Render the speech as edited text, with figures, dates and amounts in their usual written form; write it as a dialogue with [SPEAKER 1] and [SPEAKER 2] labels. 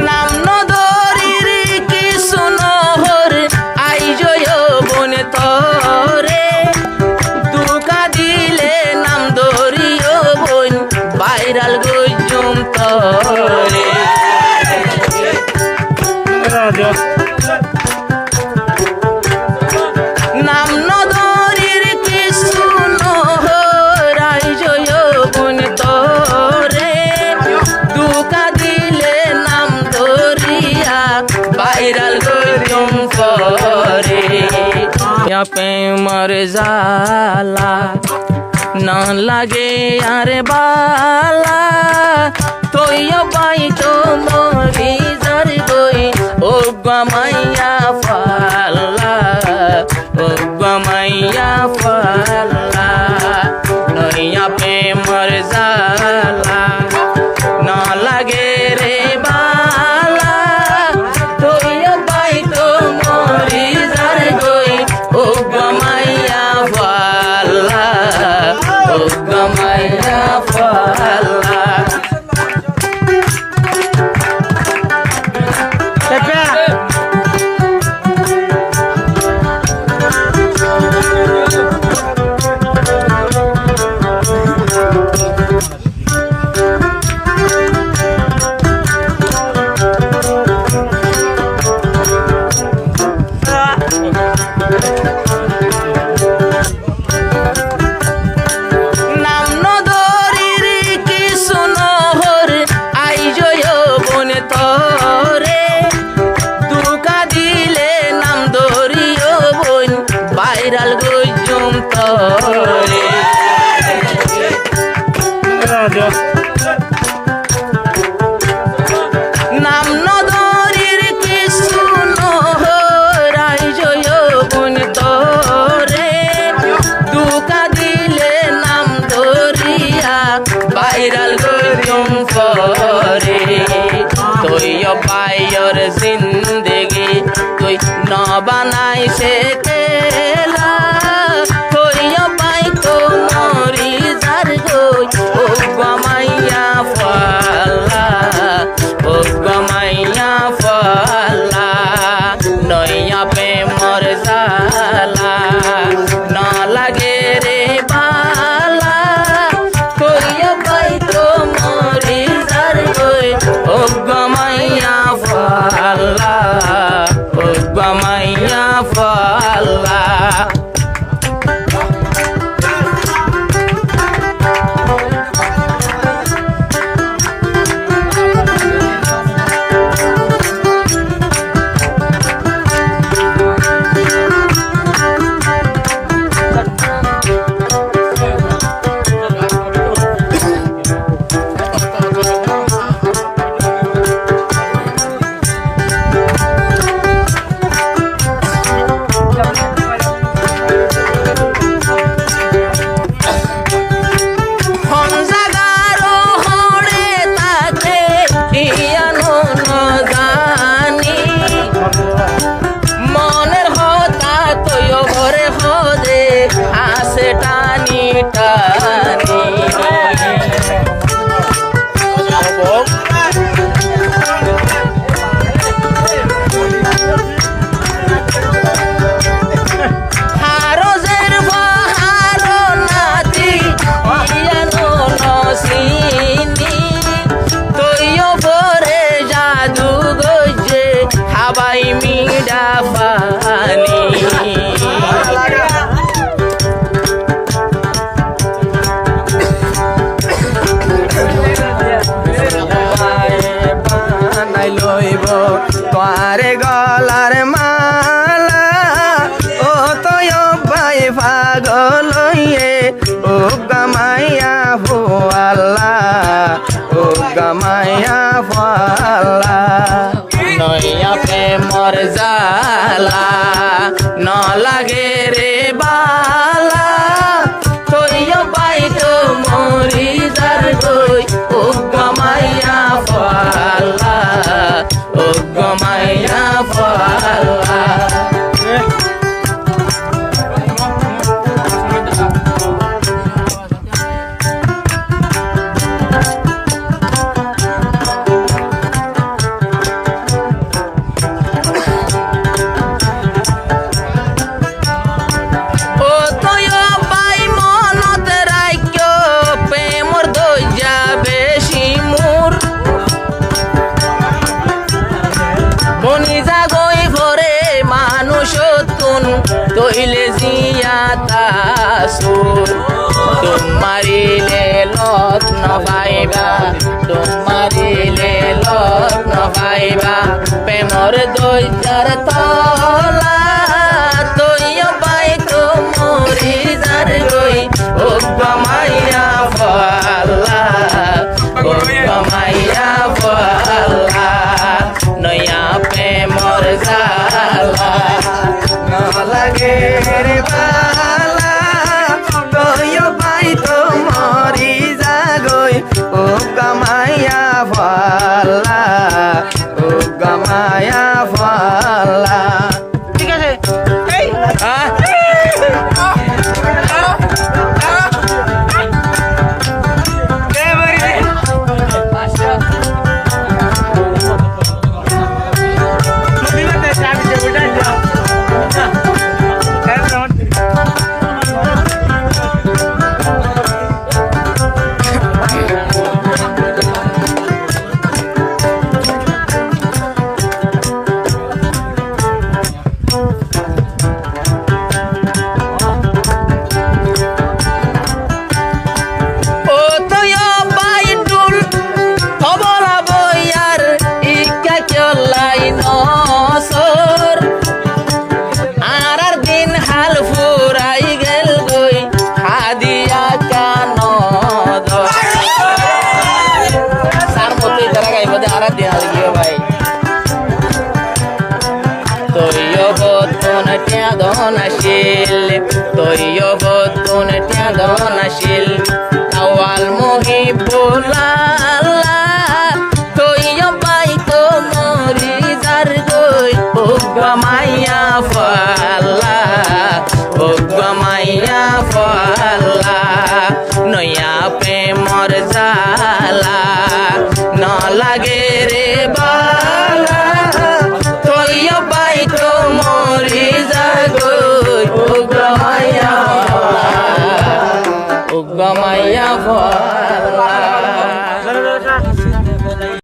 [SPEAKER 1] নাম নদরির কিছু নহর আইজয় বন তরে দুকা দিলে নাম দরিও বন বাইরাল গজুম তরে নাম নদরির কিছু নহর আইজয় বন তরে দুকা দিলে নাম দরিয়া বাইরাল গজুম তরে पे मर जाला न लगे अरे बाला तो यो पाई तो मोरी जर गई ओ गमैया फाला ओ गमैया फाला नैया पे मर जाला न लगे रे बाला तो यो पाई तो मोरी जर गई ओ गमैया फाला ओ गमैया फाला বাইরাল গজুম তরে নাম নদরির কিছু নহর আইজয় বন তরে দুকা দিলে নাম দরিয়া বাইরাল গজুম তরে তুই পাইর জিন্দগি তুই ন বানাই সে কেলা তুই পাই তো মরি যার গই ও গমাইয়া ফালা ও গমাইয়া ফালা নইয়া পে মর जाला ন লাগে রে বালা তুই পাই তো মরি যার গই ও গমাইয়া ফালা ও গমাইয়া ফালা তোয়ারে গলার মালা ও তো ভাই পাগল ও গামাইয়া ভোয়ালা ও গামাইয়া ভোয়ালা নইয়া প্রেমর জালা ন লাগে রে বালা তৈয় পাই তো মরি যার গই ও গামাইয়া ভোয়ালা ও গামাইয়া ভোয়ালা
[SPEAKER 2] বাতাসুর তোমারিলে লগ্ন পাইবা তোমারিলে লগ্ন পাইবা প্রেমর দৈতার তলা তৈয় পাই তো মরি যার গই ও গমাইয়া ফলা ও গমাইয়া ফলা নয়া প্রেমর জালা
[SPEAKER 1] না লাগে রে বালা তৈয় পাই তো মরি যাগই ও গমাইয়া ফলা ও গমাইয়া ফলা ঠিক আছে এই
[SPEAKER 2] তৈয় বতুন ত্যাদনাশীল আওয়াল মহিবুল্লাহ তৈয় পাই তো মরি যার গই ও গমাইয়া ফলা ও গমাইয়া ফলা নয়া প্রেমর জালা ন লাগে রে বালা তৈয় পাই তো মরি যার গই ও গমাইয়া ফলা